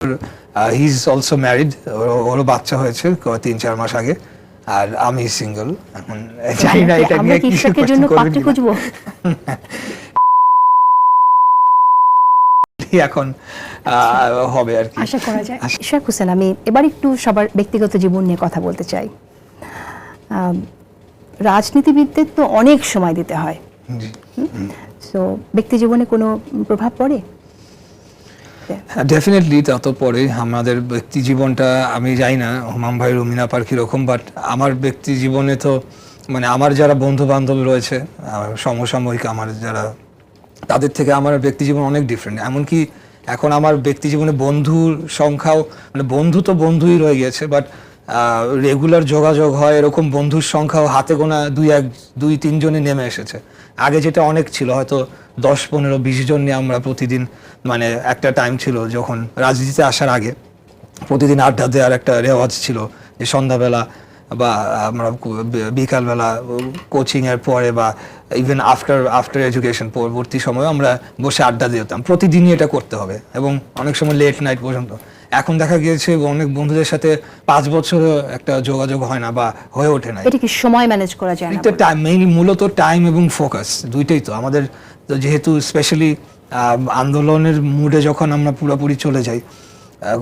He is also married, ওরও বাচ্চা হয়েছে 3-4 মাস আগে, আর আমি সিঙ্গেল। এখন জানি না এটা নিয়ে কি জন্য পাত্র খুঁজবো এখন হবে আর কি আশা করা যায়। ইশরাক হোসেন, আমি এবার একটু সবার ব্যক্তিগত জীবন নিয়ে কথা বলতে চাই। রাজনীতিবিদদের তো অনেক সময় দিতে হয়, তো ব্যক্তি জীবনে কোনো প্রভাব পড়ে? ডেফিনেটলি তা তো পরে। আমাদের ব্যক্তি জীবনটা আমি জানি না হুমাম ভাই রুমিনা পার কীরকম, বাট আমার ব্যক্তি জীবনে তো মানে আমার যারা বন্ধু বান্ধব রয়েছে সমসাময়িক আমার যারা, তাদের থেকে আমার ব্যক্তি জীবন অনেক ডিফারেন্ট। এমনকি এখন আমার ব্যক্তি জীবনে বন্ধুর সংখ্যাও মানে বন্ধু তো বন্ধুই রয়ে গেছে, বাট রেগুলার যোগাযোগ হয় এরকম বন্ধুর সংখ্যাও হাতে গোনা 2-3 জনে নেমে এসেছে। আগে যেটা অনেক ছিল, হয়তো 10-15-20 জন নিয়ে আমরা প্রতিদিন, মানে একটা টাইম ছিল যখন রাজনীতিতে আসার আগে প্রতিদিন আড্ডা দেওয়ার একটা রেওয়াজ ছিল, যে সন্ধ্যাবেলা বা আমরা বিকালবেলা কোচিংয়ের পরে বা ইভেন আফটার এডুকেশন পরবর্তী সময়ে আমরা বসে আড্ডা দিতাম। প্রতিদিনই এটা করতে হবে এবং অনেক সময় লেট নাইট পর্যন্ত। এখন দেখা গিয়েছে অনেক বন্ধুদের সাথে 5 বছরও একটা যোগাযোগ হয় না বা হয়ে ওঠে না। এটা কি সময় ম্যানেজ করা যায় না? এটা মেইনলি মূলত টাইম এবং ফোকাস দুইটাই তো আমাদের। তো যেহেতু স্পেশালি আন্দোলনের মুডে যখন আমরা পুরোপুরি চলে যাই,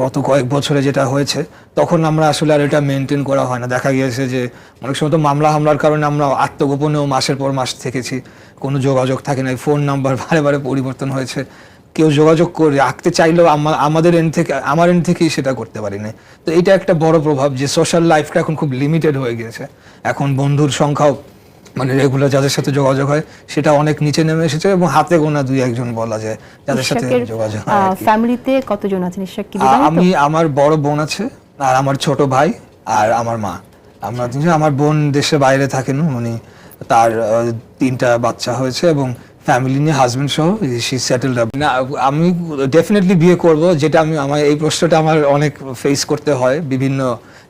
গত কয়েক বছরে যেটা হয়েছে, তখন আমরা আসলে আর এটা মেনটেন করা হয় না। দেখা গিয়েছে যে অনেক সময় তো মামলা হামলার কারণে আমরা আত্মগোপনেও মাসের পর মাস থেকেছি, কোনো যোগাযোগ থাকে না। ফোন নাম্বার বারে বারে পরিবর্তন হয়েছে, কেউ যোগাযোগ করে রাখতে চাইলেও আমার এন্ড থেকেই সেটা করতে পারি না। তো এটা একটা বড় প্রভাব, যে সোশ্যাল লাইফটা এখন খুব লিমিটেড হয়ে গিয়েছে। এখন বন্ধুর সংখ্যাও মানে রেগুলার যাদের সাথে যোগাযোগ হয় সেটা অনেক নিচে নেমে এসেছে এবং হাতে গোনা 2-1 জন বলা যায় যাদের সাথে যোগাযোগ হয়। ফ্যামিলিতে কতজন আছেন ইশরাক? কি আমি, আমার বড় বোন আছে আর আমার ছোট ভাই আর আমার মা। আমরা তিনজন। আমার বোন দেশে বাইরে থাকেন, উনি তার 3টা বাচ্চা হয়েছে এবং ফ্যামিলি নিয়ে হাজবেন্ড সহ শি সেটেলড আপ। না, আমি ডেফিনেটলি বিয়ে করব, যেটা আমার এই প্রশ্নটা আমার অনেক ফেস করতে হয় বিভিন্ন,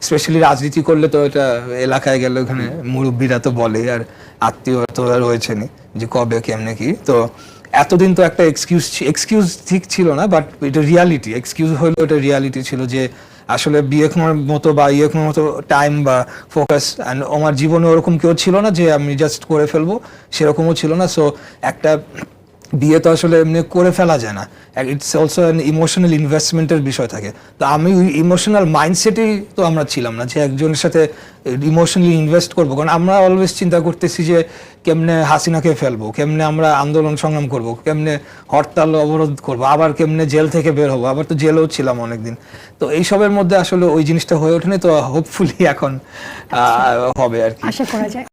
স্পেশালি রাজনীতি করলে তো এটা এলাকায় গেলে ওখানে মুরব্বীরা তো বলে, আর আত্মীয় তো রয়েছেনি যে কবে কেমনে কি। তো এতদিন তো একটা এক্সকিউজ ঠিক ছিল না, বাট এটা রিয়ালিটি। এক্সকিউজ হইলেও এটা রিয়ালিটি ছিল যে আসলে বিয়ে করার মতো বা ইয়ে করার মতো টাইম বা ফোকাস অ্যান্ড আমার জীবনে ওরকম কেউ ছিল না যে আমি জাস্ট করে ফেলবো, সেরকমও ছিল না। সো একটা বিয়ে তো আসলে এমনি করে ফেলা যায় না, ইটস অলসো অ্যান ইমোশনাল ইনভেস্টমেন্টের বিষয় থাকে। তো আমি ওই ইমোশনাল মাইন্ডসেটেই তো আমরা ছিলাম না যে একজনের সাথে ইমোশনালি ইনভেস্ট করবো, কারণ আমরা অলওয়েজ চিন্তা করতেছি যে কেমনে হাসিনাকে ফেলবো, কেমনে আমরা আন্দোলন সংগ্রাম করবো, কেমনে হরতাল অবরোধ করবো, আবার কেমনে জেল থেকে বের হবো, আবার তো জেলেও ছিলাম অনেকদিন। তো এইসবের মধ্যে আসলে ওই জিনিসটা হয়ে ওঠেনি। তো হোপফুলি এখন হবে আর কি, আশা করা যায়।